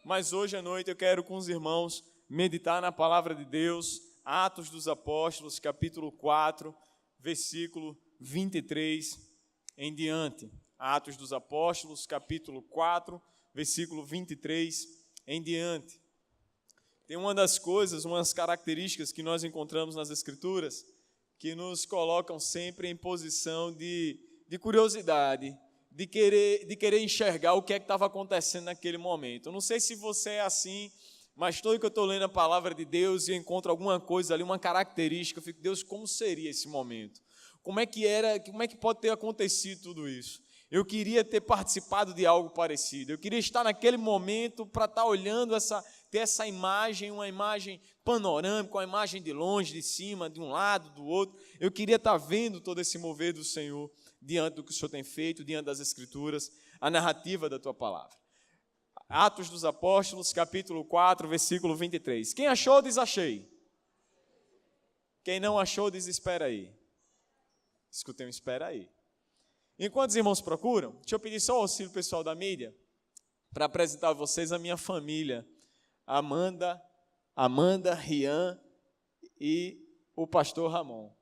mas hoje à noite eu quero com os irmãos meditar na palavra de Deus, Atos dos Apóstolos, capítulo 4, versículo 23 em diante. Atos dos Apóstolos, capítulo 4, versículo 23 em diante. Tem uma das coisas, umas características que nós encontramos nas Escrituras que nos colocam sempre em posição de curiosidade, de querer enxergar o que é que estava acontecendo naquele momento. Eu não sei se você é assim, mas todo que eu estou lendo a palavra de Deus e eu encontro alguma coisa ali, uma característica, eu fico, Deus, como seria esse momento? Como é que pode ter acontecido tudo isso? Eu queria ter participado de algo parecido, eu queria estar naquele momento para estar olhando ter essa imagem, uma imagem panorâmica, uma imagem de longe, de cima, de um lado, do outro. Eu queria estar vendo todo esse mover do Senhor diante do que o Senhor tem feito, diante das Escrituras, a narrativa da Tua Palavra. Atos dos Apóstolos, capítulo 4, versículo 23. Quem achou, diz achei. Quem não achou, diz espera aí. Escutei um espera aí. Enquanto os irmãos procuram, deixa eu pedir só o auxílio pessoal da mídia para apresentar a vocês a minha família, Amanda, Rian e o pastor Ramon.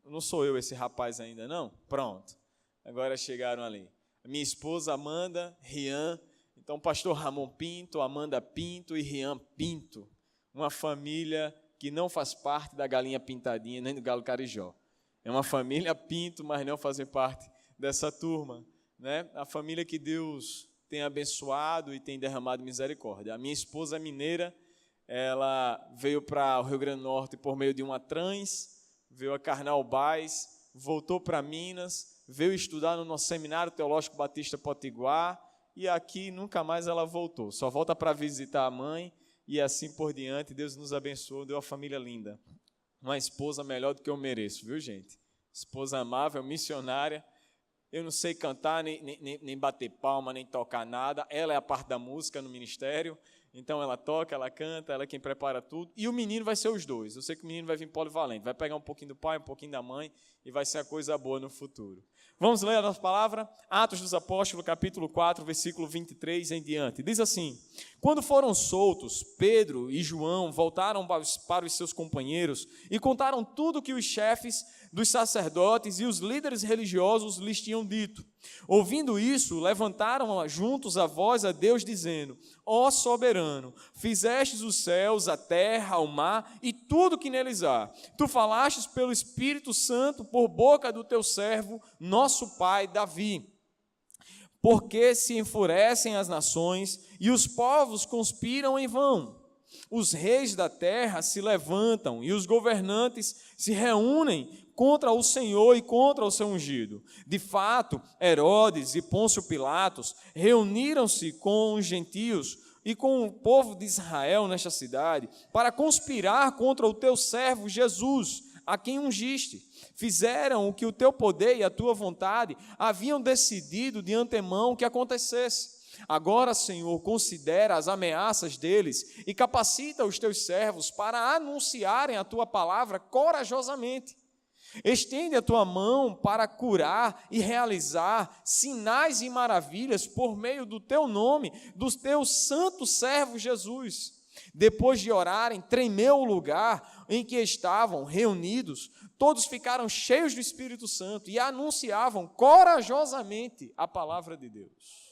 Não sou eu esse rapaz ainda, não? Pronto. Agora chegaram ali. A minha esposa, Amanda, Rian. Então, pastor Ramon Pinto, Amanda Pinto e Rian Pinto. Uma família que não faz parte da galinha pintadinha, nem do galo carijó. É uma família Pinto, mas não fazem parte dessa turma, né? A família que Deus tem abençoado e tem derramado misericórdia. A minha esposa mineira, ela veio para o Rio Grande do Norte por meio de uma trans, veio a Carnaubás, voltou para Minas, veio estudar no nosso Seminário Teológico Batista Potiguar e aqui nunca mais ela voltou. Só volta para visitar a mãe e assim por diante. Deus nos abençoou, deu uma família linda. Uma esposa melhor do que eu mereço, viu, gente? Esposa amável, missionária. Eu não sei cantar, nem bater palma, nem tocar nada. Ela é a parte da música no ministério. Então, ela toca, ela canta, ela é quem prepara tudo. E o menino vai ser os dois. Eu sei que o menino vai vir polivalente. Vai pegar um pouquinho do pai, um pouquinho da mãe. E vai ser a coisa boa no futuro. Vamos ler a nossa palavra? Atos dos Apóstolos, capítulo 4, versículo 23 em diante. Diz assim: Quando foram soltos, Pedro e João voltaram para os seus companheiros e contaram tudo que os chefes dos sacerdotes e os líderes religiosos lhes tinham dito. Ouvindo isso, levantaram juntos a voz a Deus, dizendo: Ó soberano, fizestes os céus, a terra, o mar e tudo que neles há. Tu falastes pelo Espírito Santo por boca do teu servo, nosso pai Davi. Porque se enfurecem as nações e os povos conspiram em vão. Os reis da terra se levantam e os governantes se reúnem contra o Senhor e contra o seu ungido. De fato, Herodes e Pôncio Pilatos reuniram-se com os gentios e com o povo de Israel nesta cidade para conspirar contra o teu servo Jesus, a quem ungiste. Fizeram o que o teu poder e a tua vontade haviam decidido de antemão que acontecesse. Agora, Senhor, considera as ameaças deles e capacita os teus servos para anunciarem a tua palavra corajosamente. Estende a tua mão para curar e realizar sinais e maravilhas por meio do teu nome, do teu santo servo Jesus. Depois de orarem, tremeu o lugar em que estavam reunidos. Todos ficaram cheios do Espírito Santo e anunciavam corajosamente a palavra de Deus.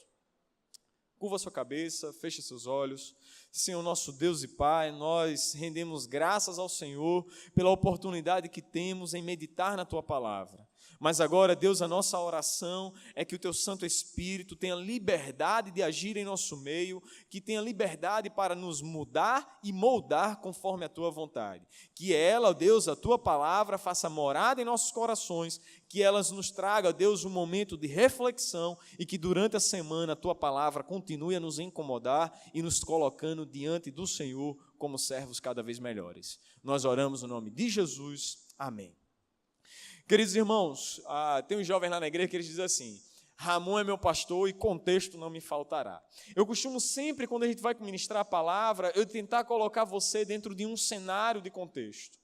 Curva sua cabeça, feche seus olhos. Senhor, nosso Deus e Pai, nós rendemos graças ao Senhor pela oportunidade que temos em meditar na Tua Palavra. Mas agora, Deus, a nossa oração é que o Teu Santo Espírito tenha liberdade de agir em nosso meio, que tenha liberdade para nos mudar e moldar conforme a Tua vontade. Que ela, ó Deus, a Tua Palavra, faça morada em nossos corações, que elas nos traga, ó Deus, um momento de reflexão e que durante a semana a Tua Palavra continue a nos incomodar e nos colocando diante do Senhor como servos cada vez melhores. Nós oramos no nome de Jesus. Amém. Queridos irmãos, tem um jovem lá na igreja que eles dizem assim: Ramon é meu pastor e contexto não me faltará. Eu costumo sempre, quando a gente vai ministrar a palavra, eu tentar colocar você dentro de um cenário de contexto.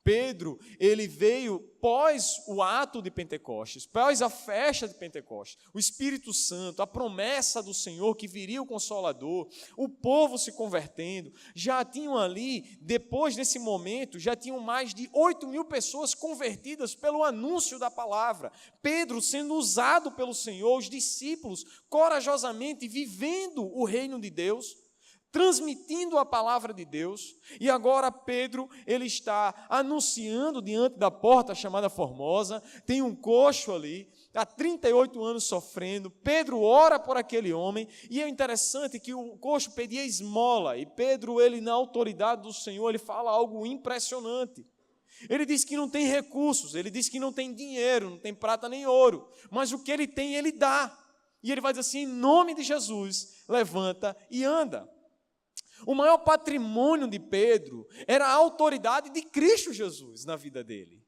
Pedro, ele veio pós o ato de Pentecostes, pós a festa de Pentecostes, o Espírito Santo, a promessa do Senhor que viria o Consolador, o povo se convertendo, já tinham ali, depois desse momento, já tinham mais de 8.000 pessoas convertidas pelo anúncio da palavra. Pedro sendo usado pelo Senhor, os discípulos corajosamente vivendo o reino de Deus, transmitindo a palavra de Deus, e agora Pedro, ele está anunciando diante da porta chamada Formosa, tem um coxo ali, há 38 anos sofrendo, Pedro ora por aquele homem, e é interessante que o coxo pedia esmola, e Pedro, ele na autoridade do Senhor, ele fala algo impressionante. Ele diz que não tem recursos, ele diz que não tem dinheiro, não tem prata nem ouro, mas o que ele tem, ele dá. E ele vai dizer assim, em nome de Jesus, levanta e anda. O maior patrimônio de Pedro era a autoridade de Cristo Jesus na vida dele.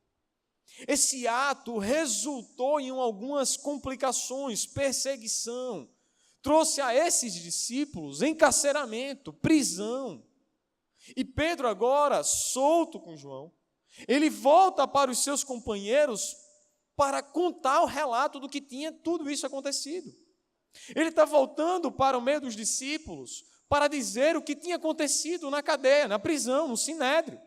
Esse ato resultou em algumas complicações, perseguição, trouxe a esses discípulos encarceramento, prisão. E Pedro agora, solto com João, ele volta para os seus companheiros para contar o relato do que tinha tudo isso acontecido. Ele está voltando para o meio dos discípulos para dizer o que tinha acontecido na cadeia, na prisão, no sinédrio.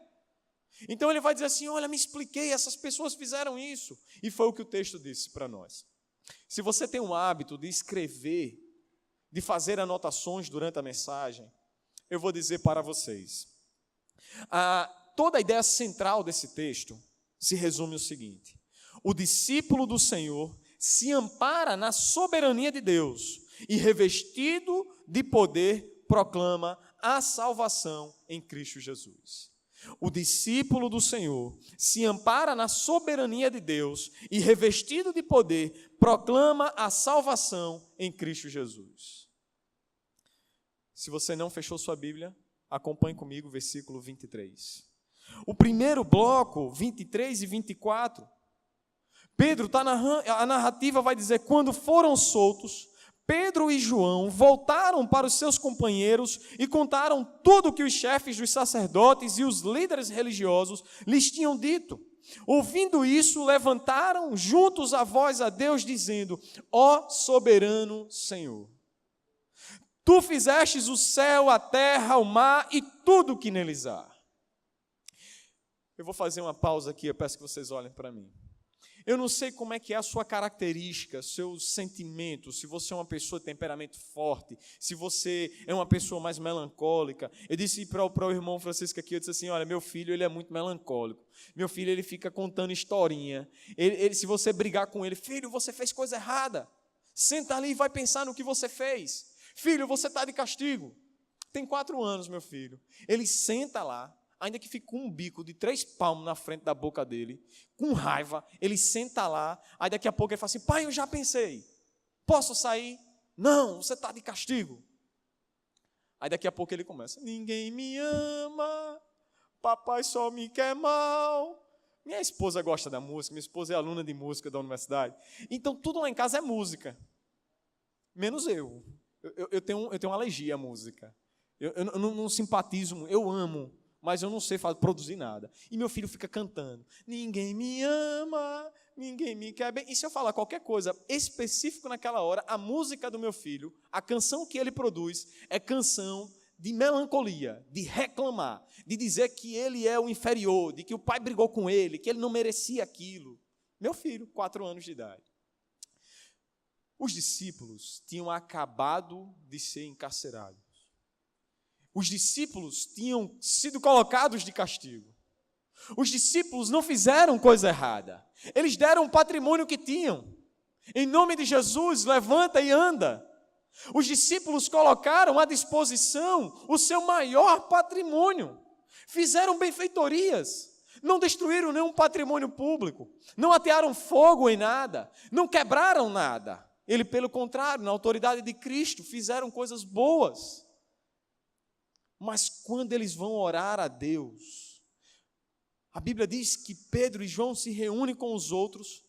Então ele vai dizer assim, olha, me expliquei, essas pessoas fizeram isso. E foi o que o texto disse para nós. Se você tem o hábito de escrever, de fazer anotações durante a mensagem, eu vou dizer para vocês. Toda a ideia central desse texto se resume o seguinte: o discípulo do Senhor se ampara na soberania de Deus e, revestido de poder, proclama a salvação em Cristo Jesus. O discípulo do Senhor se ampara na soberania de Deus e, revestido de poder, proclama a salvação em Cristo Jesus. Se você não fechou sua Bíblia, acompanhe comigo o versículo 23. O primeiro bloco, 23 e 24, Pedro está narrando, a narrativa vai dizer, quando foram soltos, Pedro e João voltaram para os seus companheiros e contaram tudo o que os chefes dos sacerdotes e os líderes religiosos lhes tinham dito. Ouvindo isso, levantaram juntos a voz a Deus, dizendo, ó soberano Senhor, tu fizestes o céu, a terra, o mar e tudo o que neles há. Eu vou fazer uma pausa aqui, eu peço que vocês olhem para mim. Eu não sei como é que é a sua característica, seus sentimentos, se você é uma pessoa de temperamento forte, se você é uma pessoa mais melancólica. Eu disse para o irmão Francisco aqui, eu disse assim, olha, meu filho, ele é muito melancólico. Meu filho, ele fica contando historinha. Se você brigar com ele, filho, você fez coisa errada. Senta ali e vai pensar no que você fez. Filho, você está de castigo. Tem 4 anos, meu filho. Ele senta lá, ainda que fique com um bico de 3 palmos na frente da boca dele, com raiva, ele senta lá, aí daqui a pouco ele fala assim, pai, eu já pensei, posso sair? Não, você está de castigo. Aí daqui a pouco ele começa, ninguém me ama, papai só me quer mal. Minha esposa gosta da música, minha esposa é aluna de música da universidade, então tudo lá em casa é música, menos eu. Eu tenho uma alergia à música, eu não simpatizo, eu amo, mas eu não sei produzir nada. E meu filho fica cantando, ninguém me ama, ninguém me quer bem. E se eu falar qualquer coisa específica naquela hora, a música do meu filho, a canção que ele produz, é canção de melancolia, de reclamar, de dizer que ele é o inferior, de que o pai brigou com ele, que ele não merecia aquilo. Meu filho, 4 anos de idade. Os discípulos tinham acabado de ser encarcerados. Os discípulos tinham sido colocados de castigo. Os discípulos não fizeram coisa errada. Eles deram o patrimônio que tinham. Em nome de Jesus, levanta e anda. Os discípulos colocaram à disposição o seu maior patrimônio. Fizeram benfeitorias. Não destruíram nenhum patrimônio público. Não atearam fogo em nada. Não quebraram nada. Ele, pelo contrário, na autoridade de Cristo, fizeram coisas boas. Mas quando eles vão orar a Deus, a Bíblia diz que Pedro e João se reúnem com os outros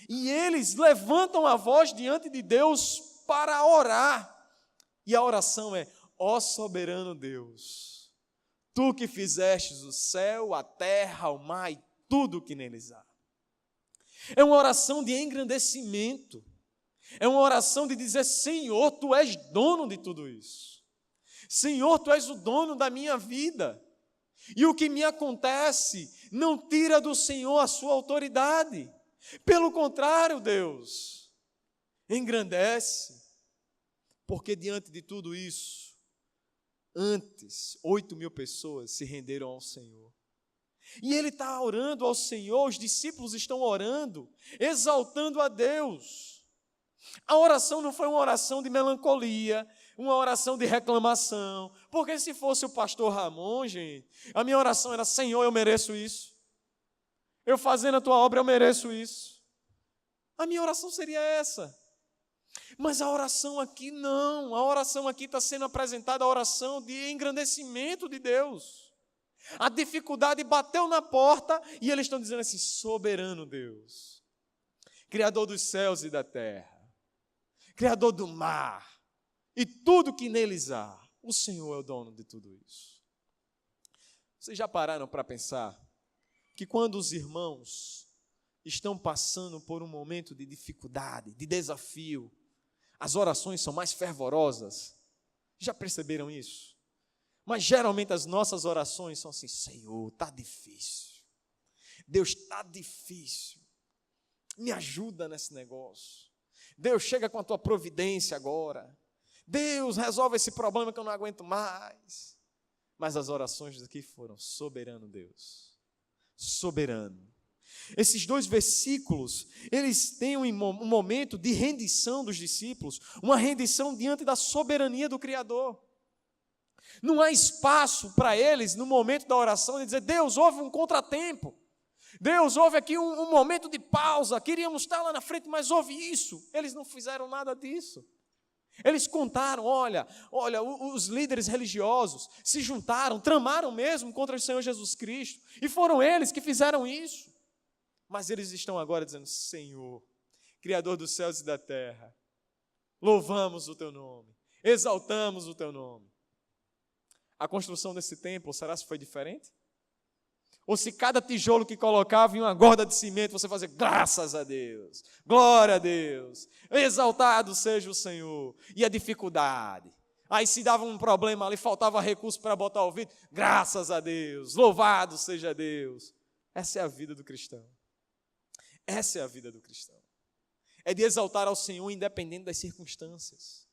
e eles levantam a voz diante de Deus para orar. E a oração é, ó soberano Deus, Tu que fizestes o céu, a terra, o mar e tudo o que neles há. É uma oração de engrandecimento. É uma oração de dizer: Senhor, Tu és dono de tudo isso. Senhor, Tu és o dono da minha vida. E o que me acontece não tira do Senhor a sua autoridade. Pelo contrário, Deus, engrandece. Porque diante de tudo isso, antes, 8.000 pessoas se renderam ao Senhor. E ele está orando ao Senhor, os discípulos estão orando, exaltando a Deus. A oração não foi uma oração de melancolia, uma oração de reclamação, porque se fosse o pastor Ramon, gente, a minha oração era: Senhor, eu mereço isso. Eu fazendo a Tua obra, eu mereço isso. A minha oração seria essa. Mas a oração aqui não, a oração aqui está sendo apresentada, a oração de engrandecimento de Deus. A dificuldade bateu na porta e eles estão dizendo assim: soberano Deus, Criador dos céus e da terra, Criador do mar e tudo que neles há, o Senhor é o dono de tudo isso. Vocês já pararam para pensar que quando os irmãos estão passando por um momento de dificuldade, de desafio, as orações são mais fervorosas? Já perceberam isso? Mas geralmente as nossas orações são assim: Senhor, está difícil. Deus, está difícil. Me ajuda nesse negócio. Deus, chega com a Tua providência agora. Deus, resolve esse problema que eu não aguento mais. Mas as orações daqui foram: soberano Deus, soberano. Esses 2 versículos, eles têm um momento de rendição dos discípulos, uma rendição diante da soberania do Criador. Não há espaço para eles, no momento da oração, de dizer: Deus, houve um contratempo. Deus, houve aqui um momento de pausa. Queríamos estar lá na frente, mas houve isso. Eles não fizeram nada disso. Eles contaram: olha, os líderes religiosos se juntaram, tramaram mesmo contra o Senhor Jesus Cristo. E foram eles que fizeram isso. Mas eles estão agora dizendo: Senhor, Criador dos céus e da terra, louvamos o Teu nome, exaltamos o Teu nome. A construção desse templo, será se foi diferente? Ou se cada tijolo que colocava em uma gorda de cimento, você fazia: graças a Deus, glória a Deus, exaltado seja o Senhor. E a dificuldade? Aí se dava um problema ali, faltava recurso para botar o vidro: graças a Deus, louvado seja Deus. Essa é a vida do cristão. Essa é a vida do cristão. É de exaltar ao Senhor independente das circunstâncias.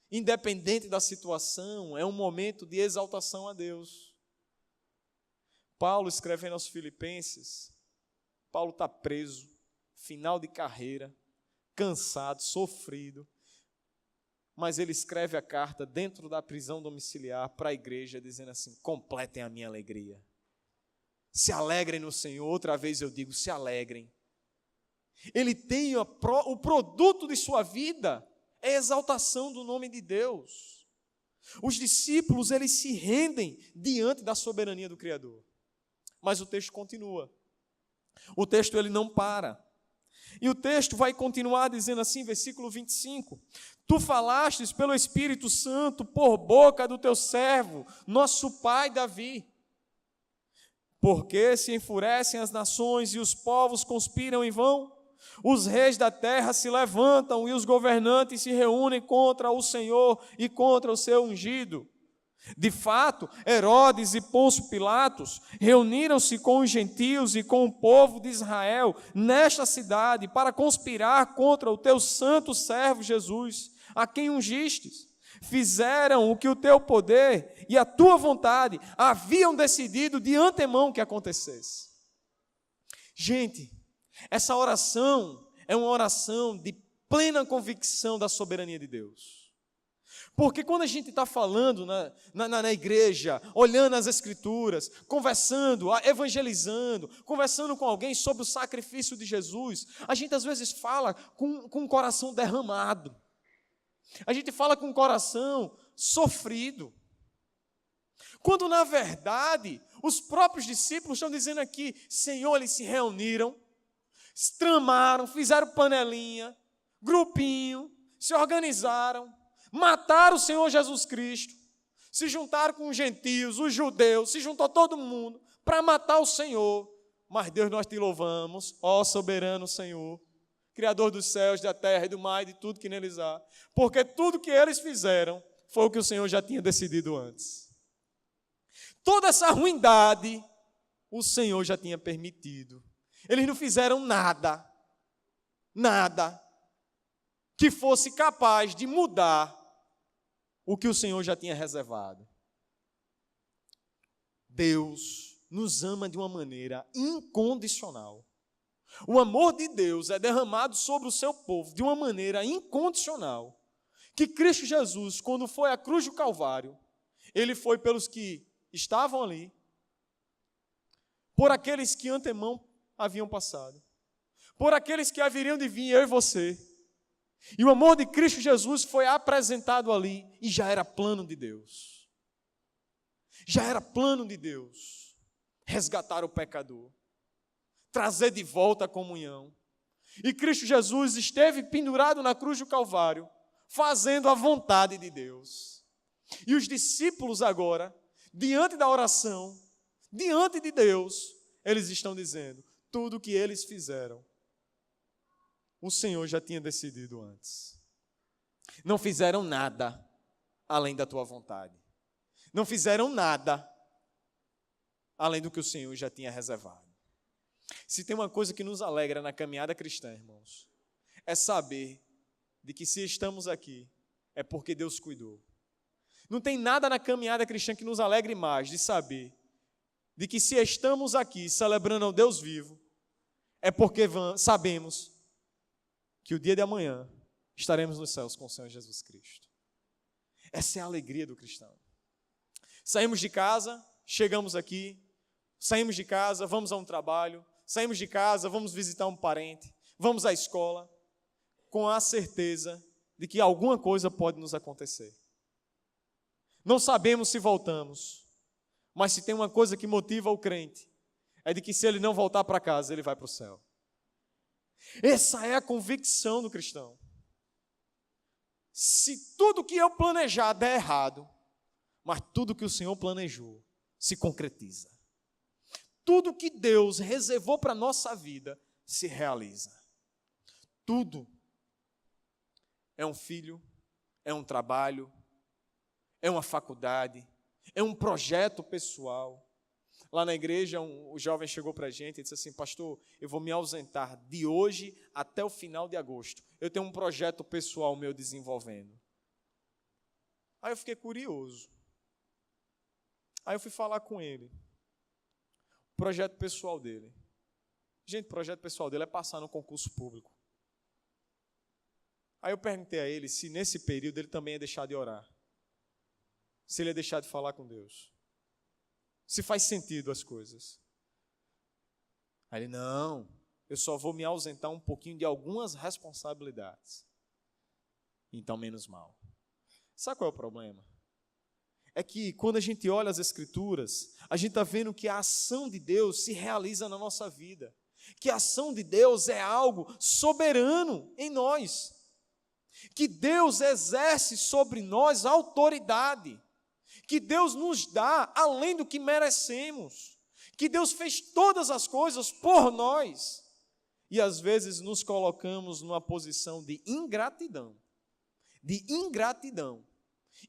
Independente da situação, é um momento de exaltação a Deus. Paulo, escrevendo aos Filipenses, Paulo está preso, final de carreira, cansado, sofrido, mas ele escreve a carta dentro da prisão domiciliar para a igreja, dizendo assim: completem a minha alegria. Se alegrem no Senhor. Outra vez eu digo: se alegrem. Ele tem o produto de sua vida, é a exaltação do nome de Deus. Os discípulos, eles se rendem diante da soberania do Criador. Mas o texto continua. O texto, ele não para. E o texto vai continuar dizendo assim, versículo 25: Tu falastes pelo Espírito Santo por boca do teu servo, nosso pai Davi. Porque se enfurecem as nações e os povos conspiram em vão? Os reis da terra se levantam e os governantes se reúnem contra o Senhor e contra o seu ungido. De fato, Herodes e Pôncio Pilatos reuniram-se com os gentios e com o povo de Israel nesta cidade para conspirar contra o teu santo servo Jesus, a quem ungistes. Fizeram o que o teu poder e a tua vontade haviam decidido de antemão que acontecesse. Gente, essa oração é uma oração de plena convicção da soberania de Deus. Porque quando a gente está falando na igreja, olhando as Escrituras, conversando, evangelizando, conversando com alguém sobre o sacrifício de Jesus, a gente às vezes fala com o coração derramado. A gente fala com o coração sofrido. Quando, na verdade, os próprios discípulos estão dizendo aqui: Senhor, eles se reuniram, tramaram, fizeram panelinha, grupinho, se organizaram, mataram o Senhor Jesus Cristo, Se juntaram com os gentios, os judeus, se juntou todo mundo para matar o Senhor. Mas Deus, nós te louvamos, ó soberano Senhor, Criador dos céus, da terra e do mar e de tudo que neles há. Porque tudo que eles fizeram foi o que o Senhor já tinha decidido antes. Toda essa ruindade, o Senhor já tinha permitido. Eles não fizeram nada que fosse capaz de mudar o que o Senhor já tinha reservado. Deus nos ama de uma maneira incondicional. O amor de Deus é derramado sobre o seu povo de uma maneira incondicional. Que Cristo Jesus, quando foi à cruz do Calvário, ele foi pelos que estavam ali, por aqueles que antemão haviam passado, por aqueles que haveriam de vir, eu e você. E o amor de Cristo Jesus foi apresentado ali e já era plano de Deus. Já era plano de Deus resgatar o pecador, trazer de volta a comunhão. E Cristo Jesus esteve pendurado na cruz do Calvário, fazendo a vontade de Deus. E os discípulos agora, diante da oração, diante de Deus, eles estão dizendo, tudo o que eles fizeram, o Senhor já tinha decidido antes. Não fizeram nada além da tua vontade. Não fizeram nada além do que o Senhor já tinha reservado. Se tem uma coisa que nos alegra na caminhada cristã, irmãos, é saber de que se estamos aqui, é porque Deus cuidou. Não tem nada na caminhada cristã que nos alegre mais de saber de que se estamos aqui celebrando ao Deus vivo, é porque sabemos que o dia de amanhã estaremos nos céus com o Senhor Jesus Cristo. Essa é a alegria do cristão. Saímos de casa, chegamos aqui, saímos de casa, vamos a um trabalho, saímos de casa, vamos visitar um parente, vamos à escola, com a certeza de que alguma coisa pode nos acontecer. Não sabemos se voltamos, mas se tem uma coisa que motiva o crente, é de que se ele não voltar para casa, ele vai para o céu. Essa é a convicção do cristão. Se tudo que eu planejar der errado, mas tudo que o Senhor planejou se concretiza. Tudo que Deus reservou para a nossa vida se realiza. Tudo. É um filho, é um trabalho, é uma faculdade, é um projeto pessoal. Lá na igreja, o jovem chegou para a gente e disse assim, pastor, eu vou me ausentar de hoje até o final de agosto. Eu tenho um projeto pessoal meu desenvolvendo. Aí eu fiquei curioso. Aí eu fui falar com ele. O projeto pessoal dele. Gente, o projeto pessoal dele é passar no concurso público. Aí eu perguntei a ele se nesse período ele também ia deixar de orar. Se ele ia deixar de falar com Deus. Se faz sentido as coisas. Aí ele, não, eu só vou me ausentar um pouquinho de algumas responsabilidades. Então, menos mal. Sabe qual é o problema? É que quando a gente olha as Escrituras, a gente está vendo que a ação de Deus se realiza na nossa vida. Que a ação de Deus é algo soberano em nós. Que Deus exerce sobre nós autoridade. Que Deus nos dá além do que merecemos. Que Deus fez todas as coisas por nós. E às vezes nos colocamos numa posição de ingratidão.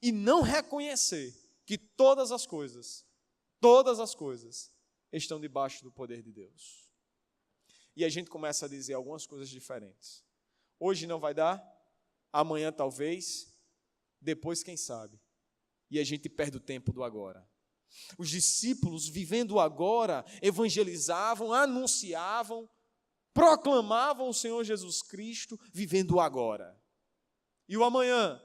E não reconhecer que todas as coisas estão debaixo do poder de Deus. E a gente começa a dizer algumas coisas diferentes. Hoje não vai dar, amanhã talvez, depois quem sabe. E a gente perde o tempo do agora. Os discípulos, vivendo o agora, evangelizavam, anunciavam, proclamavam o Senhor Jesus Cristo, vivendo o agora. E o amanhã,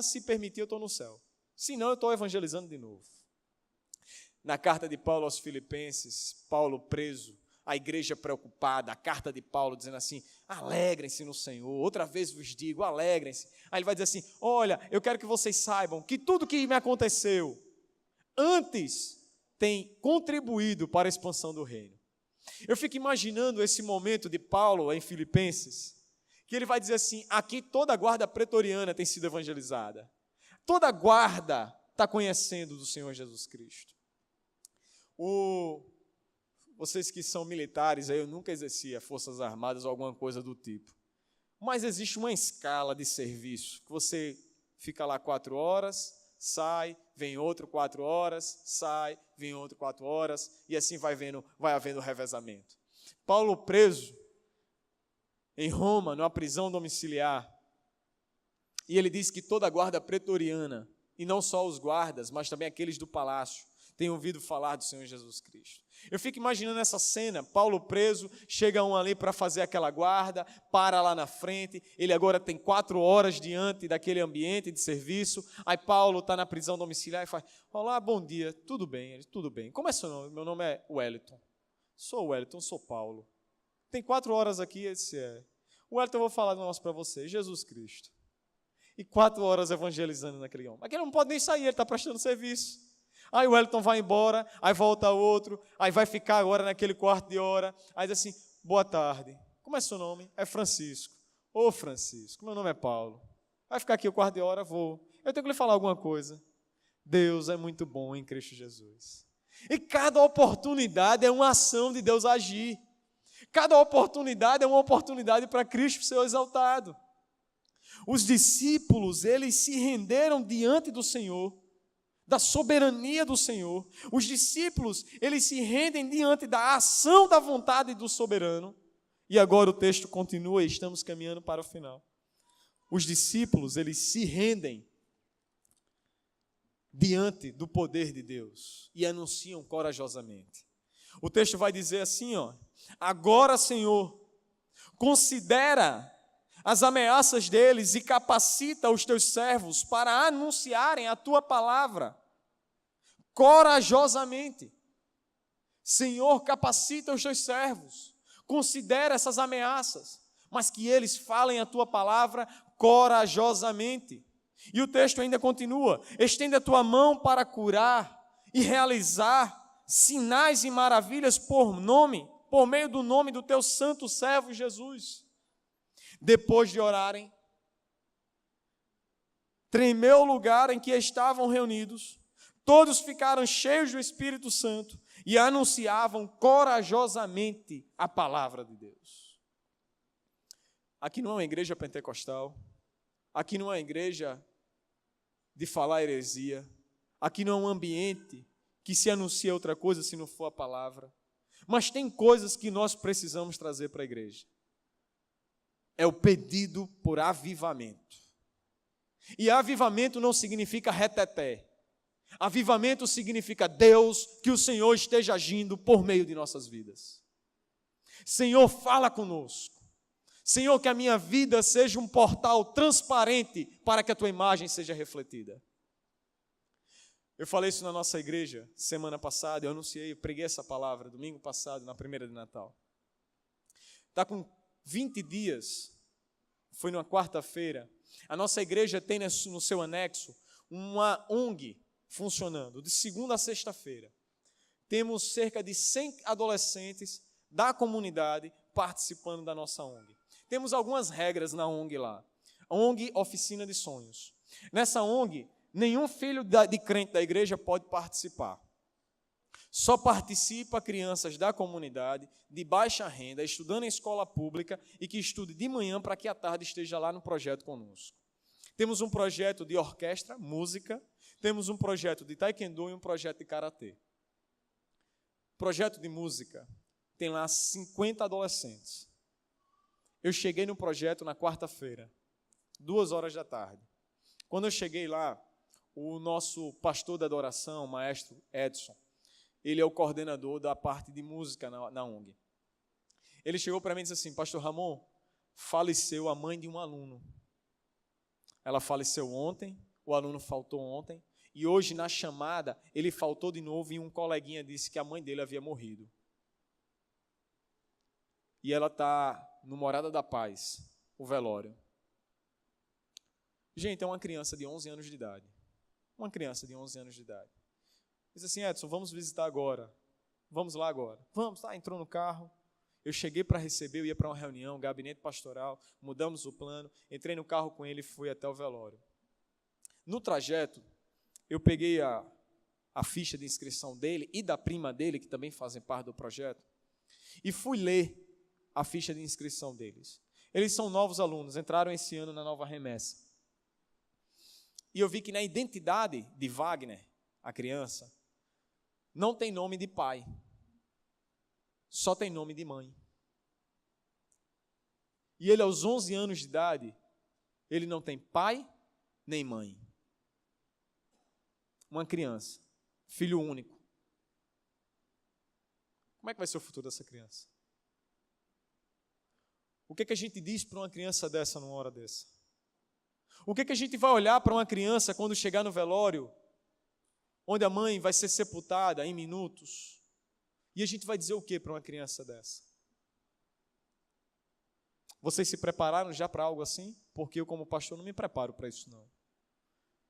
se permitir, eu estou no céu. Se não, eu estou evangelizando de novo. Na carta de Paulo aos Filipenses, Paulo preso, a igreja preocupada, a carta de Paulo dizendo assim, alegrem-se no Senhor, outra vez vos digo, alegrem-se. Aí ele vai dizer assim, olha, eu quero que vocês saibam que tudo que me aconteceu antes tem contribuído para a expansão do reino. Eu fico imaginando esse momento de Paulo em Filipenses, que ele vai dizer assim, aqui toda a guarda pretoriana tem sido evangelizada. Toda a guarda está conhecendo do Senhor Jesus Cristo. Vocês que são militares, eu nunca exercia Forças Armadas ou alguma coisa do tipo. Mas existe uma escala de serviço, que você fica lá 4 horas, sai, vem outro 4 horas, sai, vem outro 4 horas, e assim vai havendo revezamento. Paulo preso em Roma, numa prisão domiciliar, e ele diz que toda a guarda pretoriana, e não só os guardas, mas também aqueles do palácio, têm ouvido falar do Senhor Jesus Cristo. Eu fico imaginando essa cena, Paulo preso, chega um ali para fazer aquela guarda, para lá na frente, ele agora tem 4 horas diante daquele ambiente de serviço, aí Paulo está na prisão domiciliar e faz, olá, bom dia, tudo bem? Ele, tudo bem. Como é seu nome? Meu nome é Wellington. Sou Wellington, sou Paulo. Tem 4 horas aqui, ele disse, Wellington, eu vou falar um negócio para você, Jesus Cristo. E 4 horas evangelizando naquele homem. Aquele não pode nem sair, ele está prestando serviço. Aí o Wellington vai embora, aí volta outro, aí vai ficar agora naquele quarto de hora, aí diz assim, boa tarde, como é seu nome? É Francisco. Ô Francisco, meu nome é Paulo. Vai ficar aqui o quarto de hora, vou. Eu tenho que lhe falar alguma coisa. Deus é muito bom em Cristo Jesus. E cada oportunidade é uma ação de Deus agir. Cada oportunidade é uma oportunidade para Cristo ser exaltado. Os discípulos, eles se renderam diante do Senhor, da soberania do Senhor. Os discípulos, eles se rendem diante da ação da vontade do soberano. E agora o texto continua e estamos caminhando para o final. Os discípulos, eles se rendem diante do poder de Deus e anunciam corajosamente. O texto vai dizer assim, agora, Senhor, considera as ameaças deles e capacita os teus servos para anunciarem a tua palavra corajosamente. Senhor, capacita os teus servos, considera essas ameaças, mas que eles falem a tua palavra corajosamente. E o texto ainda continua, estende a tua mão para curar e realizar sinais e maravilhas por meio do nome do teu santo servo Jesus. Depois de orarem, tremeu o lugar em que estavam reunidos, todos ficaram cheios do Espírito Santo e anunciavam corajosamente a palavra de Deus. Aqui não é uma igreja pentecostal, aqui não é uma igreja de falar heresia, aqui não é um ambiente que se anuncia outra coisa se não for a palavra, mas tem coisas que nós precisamos trazer para a igreja. É o pedido por avivamento. E avivamento não significa reteté. Avivamento significa Deus, que o Senhor esteja agindo por meio de nossas vidas. Senhor, fala conosco. Senhor, que a minha vida seja um portal transparente para que a tua imagem seja refletida. Eu falei isso na nossa igreja semana passada, eu preguei essa palavra domingo passado, na primeira de Natal. Está com 20 dias, foi numa quarta-feira, a nossa igreja tem no seu anexo uma ONG funcionando, de segunda a sexta-feira. Temos cerca de 100 adolescentes da comunidade participando da nossa ONG. Temos algumas regras na ONG lá. ONG Oficina de Sonhos. Nessa ONG, nenhum filho de crente da igreja pode participar. Só participa crianças da comunidade, de baixa renda, estudando em escola pública e que estude de manhã para que à tarde esteja lá no projeto conosco. Temos um projeto de orquestra, música, temos um projeto de taekwondo e um projeto de karatê. Projeto de música, tem lá 50 adolescentes. Eu cheguei no projeto na quarta-feira, 14h. Quando eu cheguei lá, o nosso pastor da adoração, o maestro Edson, ele é o coordenador da parte de música na ONG. Ele chegou para mim e disse assim, pastor Ramon, faleceu a mãe de um aluno. Ela faleceu ontem, o aluno faltou ontem, e hoje na chamada ele faltou de novo e um coleguinha disse que a mãe dele havia morrido. E ela está no Morada da Paz, o velório. Gente, é uma criança de 11 anos de idade. Uma criança de 11 anos de idade. Diz assim, Edson, vamos visitar agora. Vamos lá agora. Vamos, tá? Entrou no carro. Eu cheguei para receber, eu ia para uma reunião, gabinete pastoral, mudamos o plano, entrei no carro com ele e fui até o velório. No trajeto, eu peguei a ficha de inscrição dele e da prima dele, que também fazem parte do projeto, e fui ler a ficha de inscrição deles. Eles são novos alunos, entraram esse ano na nova remessa. E eu vi que na identidade de Wagner, a criança, não tem nome de pai, só tem nome de mãe. E ele, aos 11 anos de idade, ele não tem pai nem mãe. Uma criança, filho único. Como é que vai ser o futuro dessa criança? O que a gente diz para uma criança dessa numa hora dessa? O que a gente vai olhar para uma criança quando chegar no velório, onde a mãe vai ser sepultada em minutos? E a gente vai dizer o que para uma criança dessa? Vocês se prepararam já para algo assim? Porque eu, como pastor, não me preparo para isso, não.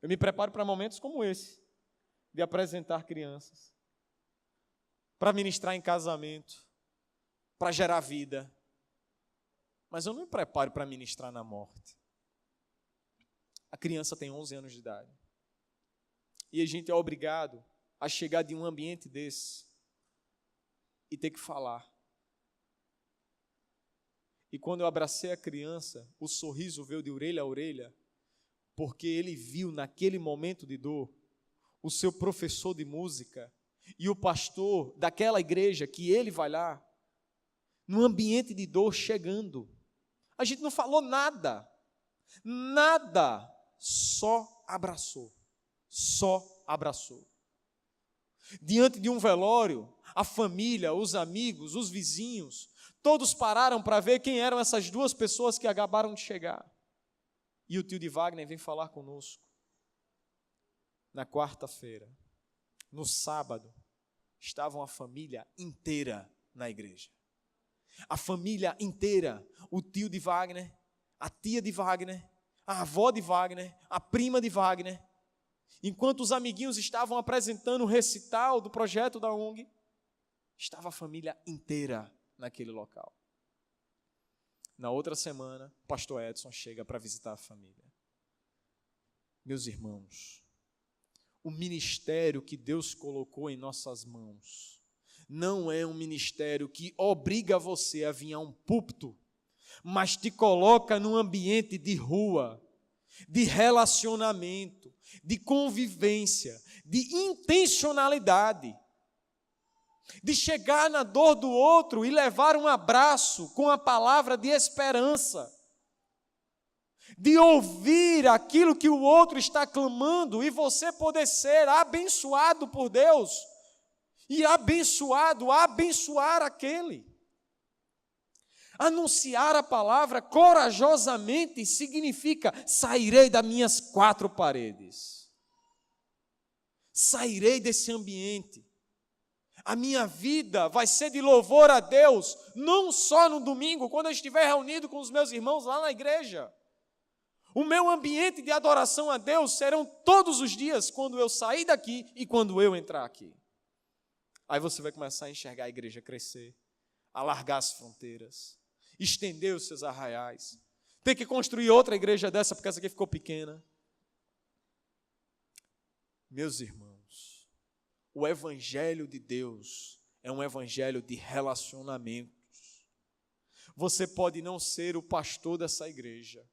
Eu me preparo para momentos como esse, de apresentar crianças, para ministrar em casamento, para gerar vida. Mas eu não me preparo para ministrar na morte. A criança tem 11 anos de idade. E a gente é obrigado a chegar de um ambiente desse e ter que falar. E quando eu abracei a criança, o sorriso veio de orelha a orelha, porque ele viu naquele momento de dor o seu professor de música e o pastor daquela igreja que ele vai lá, num ambiente de dor chegando. A gente não falou nada, só abraçou. Diante de um velório, a família, os amigos, os vizinhos, todos pararam para ver quem eram essas duas pessoas que acabaram de chegar. E o tio de Wagner vem falar conosco. Na quarta-feira, no sábado, estava a família inteira na igreja. A família inteira, o tio de Wagner, a tia de Wagner, a avó de Wagner, a prima de Wagner. Enquanto os amiguinhos estavam apresentando o recital do projeto da ONG, estava a família inteira naquele local. Na outra semana, o pastor Edson chega para visitar a família. Meus irmãos, o ministério que Deus colocou em nossas mãos não é um ministério que obriga você a vir a um púlpito, mas te coloca num ambiente de rua, de relacionamento, de convivência, de intencionalidade, de chegar na dor do outro e levar um abraço com a palavra de esperança, de ouvir aquilo que o outro está clamando e você poder ser abençoado por Deus e abençoado, abençoar aquele. Anunciar a palavra corajosamente significa: sairei das minhas quatro paredes, sairei desse ambiente. A minha vida vai ser de louvor a Deus, não só no domingo, quando eu estiver reunido com os meus irmãos lá na igreja. O meu ambiente de adoração a Deus serão todos os dias, quando eu sair daqui e quando eu entrar aqui. Aí você vai começar a enxergar a igreja crescer, alargar as fronteiras, estender os seus arraiais, ter que construir outra igreja dessa porque essa aqui ficou pequena. Meus irmãos, o evangelho de Deus é um evangelho de relacionamentos. Você pode não ser o pastor dessa igreja,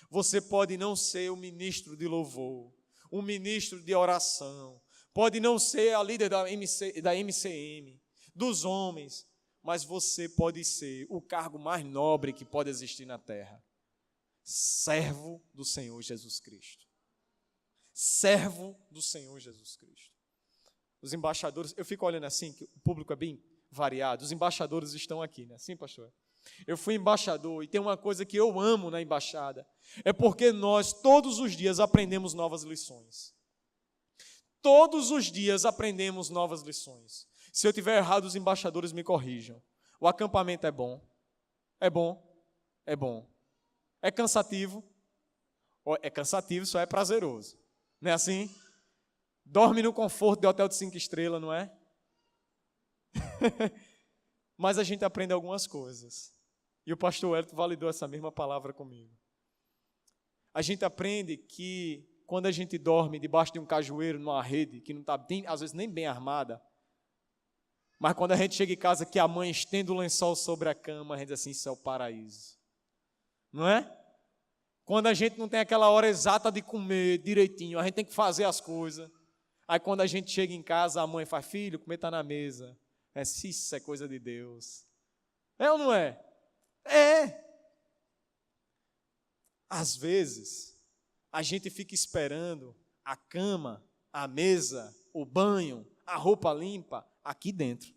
você pode não ser o ministro de louvor, o ministro de oração, pode não ser a líder da MCM, dos homens, mas você pode ser o cargo mais nobre que pode existir na terra: servo do Senhor Jesus Cristo. Servo do Senhor Jesus Cristo. Os embaixadores, eu fico olhando assim, que o público é bem variado, os embaixadores estão aqui, né? Sim, pastor? Eu fui embaixador e tem uma coisa que eu amo na embaixada, é porque nós todos os dias aprendemos novas lições. Todos os dias aprendemos novas lições. Se eu tiver errado, os embaixadores me corrijam. O acampamento é bom? É bom? É bom. É cansativo? É cansativo, só é prazeroso. Não é assim? Dorme no conforto de hotel de 5 estrelas, não é? Mas a gente aprende algumas coisas. E o pastor Wellington validou essa mesma palavra comigo. A gente aprende que quando a gente dorme debaixo de um cajueiro, numa rede, que não está, às vezes, nem bem armada, mas quando a gente chega em casa, que a mãe estende o lençol sobre a cama, a gente diz assim, isso é o paraíso. Não é? Quando a gente não tem aquela hora exata de comer direitinho, a gente tem que fazer as coisas. Aí quando a gente chega em casa, a mãe faz, filho, comer está na mesa. Isso é coisa de Deus. É ou não é? É. Às vezes, a gente fica esperando a cama, a mesa, o banho, a roupa limpa aqui dentro.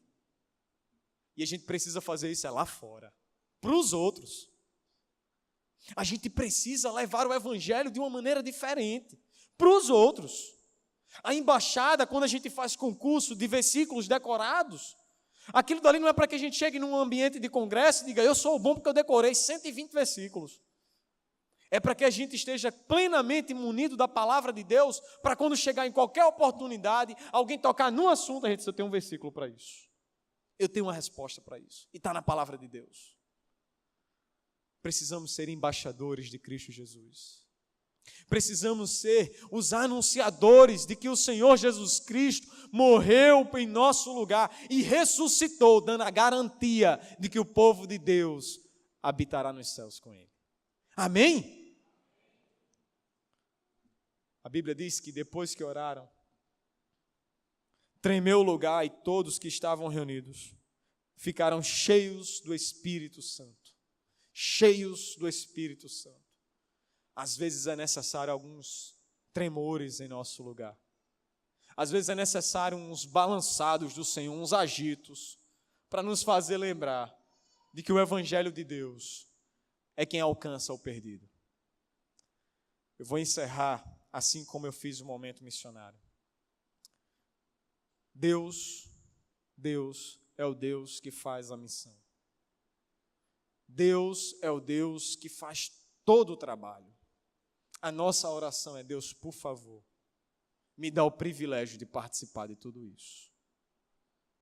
E a gente precisa fazer isso lá fora, para os outros. A gente precisa levar o evangelho de uma maneira diferente, para os outros. A embaixada, quando a gente faz concurso de versículos decorados, aquilo dali não é para que a gente chegue num ambiente de congresso e diga, eu sou bom porque eu decorei 120 versículos. É para que a gente esteja plenamente munido da palavra de Deus, para quando chegar em qualquer oportunidade, alguém tocar num assunto, a gente diz, eu tenho um versículo para isso. Eu tenho uma resposta para isso. E está na palavra de Deus. Precisamos ser embaixadores de Cristo Jesus. Precisamos ser os anunciadores de que o Senhor Jesus Cristo morreu em nosso lugar e ressuscitou, dando a garantia de que o povo de Deus habitará nos céus com Ele. Amém? A Bíblia diz que depois que oraram, tremeu o lugar e todos que estavam reunidos ficaram cheios do Espírito Santo. Cheios do Espírito Santo. Às vezes é necessário alguns tremores em nosso lugar. Às vezes é necessário uns balançados do Senhor, uns agitos, para nos fazer lembrar de que o Evangelho de Deus é quem alcança o perdido. Eu vou encerrar assim como eu fiz o momento missionário. Deus é o Deus que faz a missão. Deus é o Deus que faz todo o trabalho. A nossa oração é, Deus, por favor, me dá o privilégio de participar de tudo isso.